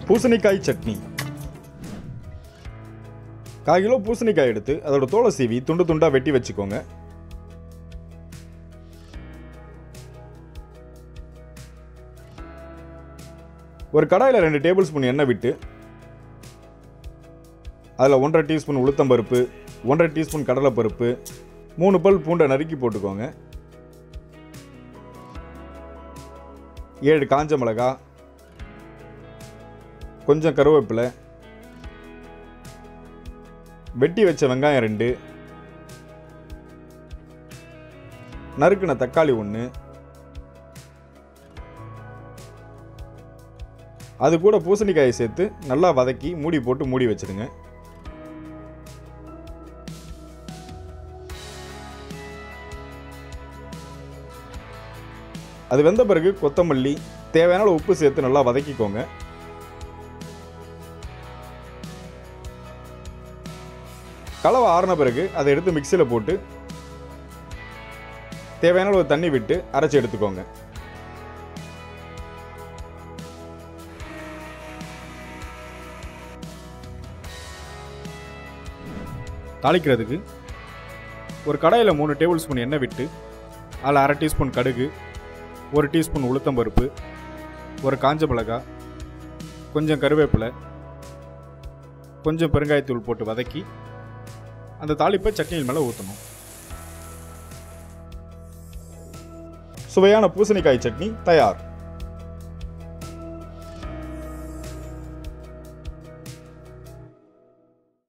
பூசணிக்காய் சட்னி. 1/4 கிலோ பூசணிக்காய் எடுத்து அதோட தோலை சீவி துண்டு துண்டா வெட்டி வச்சுக்கோங்க. ஒரு கடாயில் 2 டேபிள் ஸ்பூன் எண்ணெய் விட்டு அதில் 1.5 டீஸ்பூன் உளுத்தம்பருப்பு, 1.5 டீஸ்பூன் கடலைப்பருப்பு, 3 பல் பூண்டை நறுக்கி போட்டுக்கோங்க. 7 காஞ்ச மிளகாய், கொஞ்சம் கருவேப்பிலை, வெட்டி வச்ச வெங்காயம் 2, நறுக்கின தக்காளி 1, அது கூட பூசணிக்காயை சேர்த்து நல்லா வதக்கி மூடி போட்டு மூடி வச்சிடுங்க. அது வெந்த பிறகு கொத்தமல்லி, தேவையான உப்பு சேர்த்து நல்லா வதக்கிக்கோங்க. கலவை ஆறின பிறகு அதை எடுத்து மிக்சியில் போட்டு தேவையான அளவு தண்ணி விட்டு அரைச்சி எடுத்துக்கோங்க. தாளிக்கிறதுக்கு ஒரு கடாயில் 3 டேபிள் ஸ்பூன் எண்ணெய் விட்டு அதில் 1/2 டீஸ்பூன் கடுகு, 1 டீஸ்பூன் உளுத்தம்பருப்பு, ஒரு காஞ்ச மிளகாய், கொஞ்சம் கருவேப்பிலை, கொஞ்சம் பெருங்காயத்தூள் போட்டு வதக்கி அந்த தாளிப்பை சட்னியின் மேலே ஊற்றணும். சுவையான பூசணிக்காய் சட்னி தயார்.